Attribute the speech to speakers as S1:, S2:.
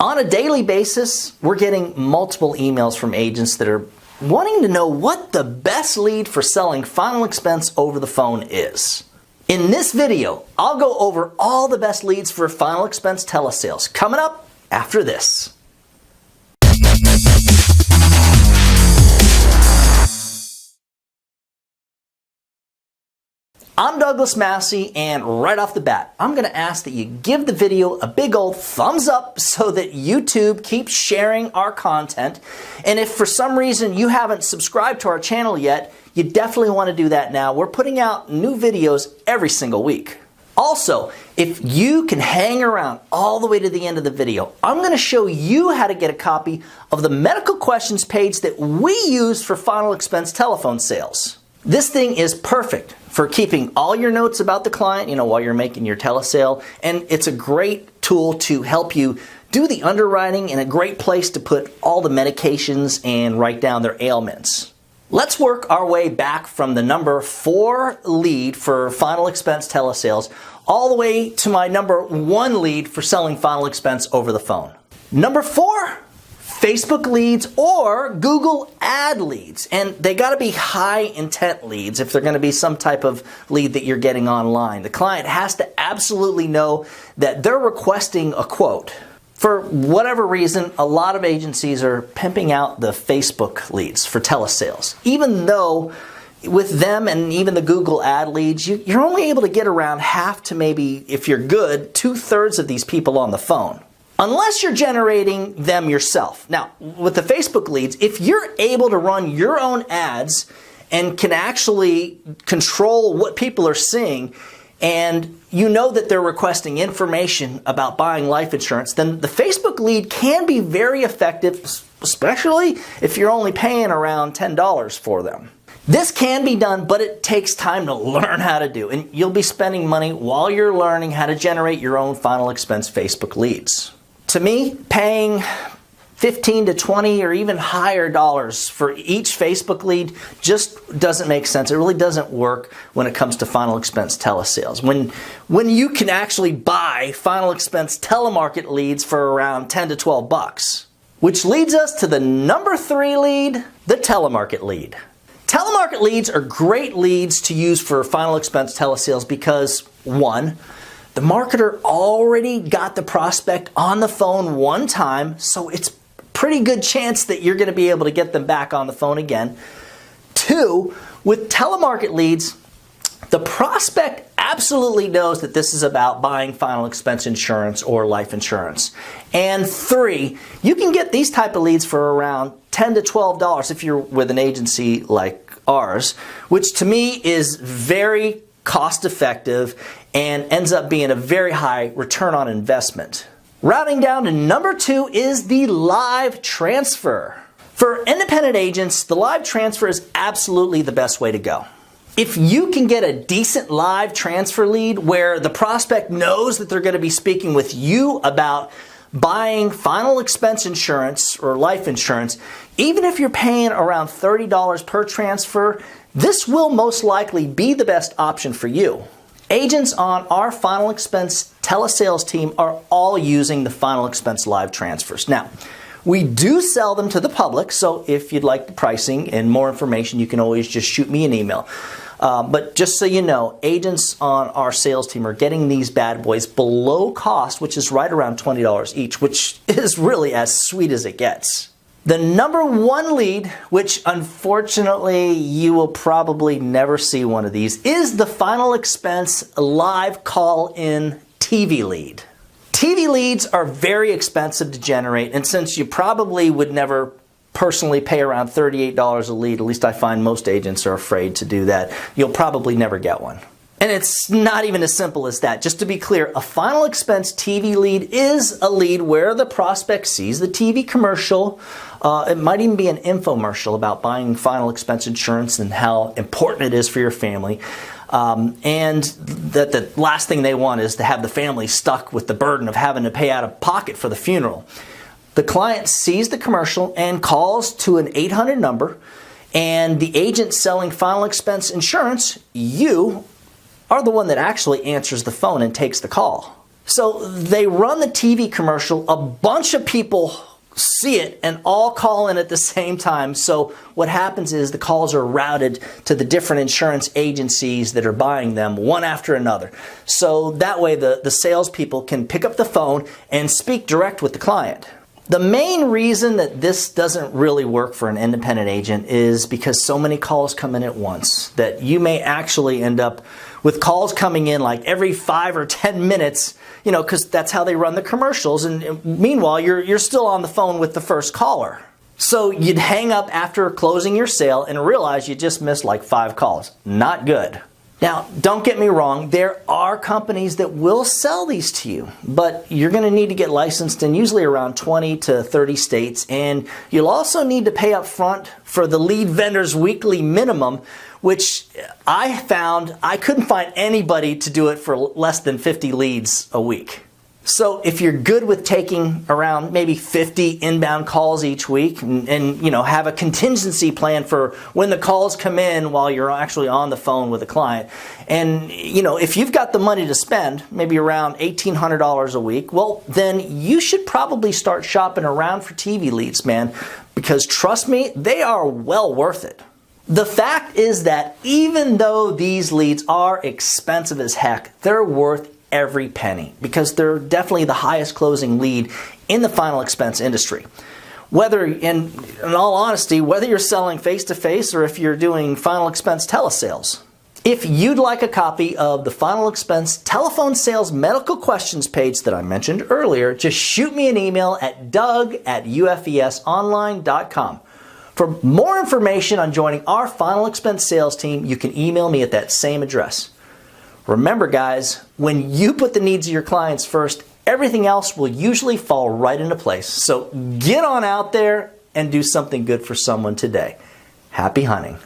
S1: On a daily basis, we're getting multiple emails from agents that are wanting to know what the best lead for selling final expense over the phone is. In this video, I'll go over all the best leads for final expense telesales, coming up after this. I'm Douglas Massi, and right off the bat, I'm going to ask that you give the video a big old thumbs up so that YouTube keeps sharing our content. And if for some reason you haven't subscribed to our channel yet, you definitely want to do that now. We're putting out new videos every single week. Also, if you can hang around all the way to the end of the video, I'm going to show you how to get a copy of the medical questions page that we use for final expense telephone sales. This thing is perfect for keeping all your notes about the client, while you're making your telesale, and it's a great tool to help you do the underwriting and a great place to put all the medications and write down their ailments. Let's work our way back from the number 4 lead for final expense telesales all the way to my number 1 lead for selling final expense over the phone. Number 4, Facebook leads or Google ad leads. And they got to be high intent leads if they're going to be some type of lead that you're getting online. The client has to absolutely know that they're requesting a quote. For whatever reason, a lot of agencies are pimping out the Facebook leads for telesales. Even though with them and even the Google ad leads, you're only able to get around half to maybe, if you're good, 2/3 of these people on the phone. Unless you're generating them yourself. Now, with the Facebook leads, if you're able to run your own ads and can actually control what people are seeing, and you know that they're requesting information about buying life insurance, then the Facebook lead can be very effective, especially if you're only paying around $10 for them. This can be done, but it takes time to learn how to do, and you'll be spending money while you're learning how to generate your own final expense Facebook leads. To me, paying $15 to $20 or even higher dollars for each Facebook lead just doesn't make sense. It really doesn't work when it comes to final expense telesales. When you can actually buy final expense telemarket leads for around $10 to $12. Which leads us to the number 3 lead, the telemarket lead. Telemarket leads are great leads to use for final expense telesales because, 1, the marketer already got the prospect on the phone one time, so it's a pretty good chance that you're going to be able to get them back on the phone again. 2, with telemarket leads, the prospect absolutely knows that this is about buying final expense insurance or life insurance. And 3, you can get these type of leads for around $10 to $12 if you're with an agency like ours, which to me is very cost effective and ends up being a very high return on investment. Rounding down to number 2 is the live transfer. For independent agents, the live transfer is absolutely the best way to go. If you can get a decent live transfer lead where the prospect knows that they're going to be speaking with you about buying final expense insurance or life insurance, even if you're paying around $30 per transfer, this will most likely be the best option for you. Agents on our final expense telesales team are all using the final expense live transfers. Now, we do sell them to the public, so if you'd like the pricing and more information, you can always just shoot me an email. But just so you know, agents on our sales team are getting these bad boys below cost, which is right around $20 each, which is really as sweet as it gets. The number 1 lead, which unfortunately you will probably never see one of these, is the final expense live call-in TV lead. TV leads are very expensive to generate, and since you probably would never personally pay around $38 a lead, at least I find most agents are afraid to do that, you'll probably never get one. And it's not even as simple as that. Just to be clear, a final expense TV lead is a lead where the prospect sees the TV commercial. It might even be an infomercial about buying final expense insurance and how important it is for your family. And that the last thing they want is to have the family stuck with the burden of having to pay out of pocket for the funeral. The client sees the commercial and calls to an 800 number, and the agent selling final expense insurance, you, are the one that actually answers the phone and takes the call. So they run the TV commercial, a bunch of people see it and all call in at the same time. So what happens is the calls are routed to the different insurance agencies that are buying them one after another. So that way the salespeople can pick up the phone and speak direct with the client. The main reason that this doesn't really work for an independent agent is because so many calls come in at once that you may actually end up with calls coming in like every 5 or 10 minutes, you know, because that's how they run the commercials. And meanwhile, you're still on the phone with the first caller. So you'd hang up after closing your sale and realize you just missed like 5 calls. Not good. Now, don't get me wrong, there are companies that will sell these to you, but you're going to need to get licensed in usually around 20 to 30 states, and you'll also need to pay up front for the lead vendor's weekly minimum, which I found I couldn't find anybody to do it for less than 50 leads a week. So if you're good with taking around maybe 50 inbound calls each week and you know, have a contingency plan for when the calls come in while you're actually on the phone with a client, and you know, if you've got the money to spend, maybe around $1,800 a week, well, then you should probably start shopping around for TV leads, man, because trust me, they are well worth it. The fact is that even though these leads are expensive as heck, they're worth every penny because they're definitely the highest closing lead in the final expense industry. Whether, in all honesty, whether you're selling face-to-face or if you're doing final expense telesales. If you'd like a copy of the final expense telephone sales medical questions page that I mentioned earlier, just shoot me an email at doug@ufesonline.com. For more information on joining our final expense sales team, you can email me at that same address. Remember, guys, when you put the needs of your clients first, everything else will usually fall right into place. So get on out there and do something good for someone today. Happy hunting.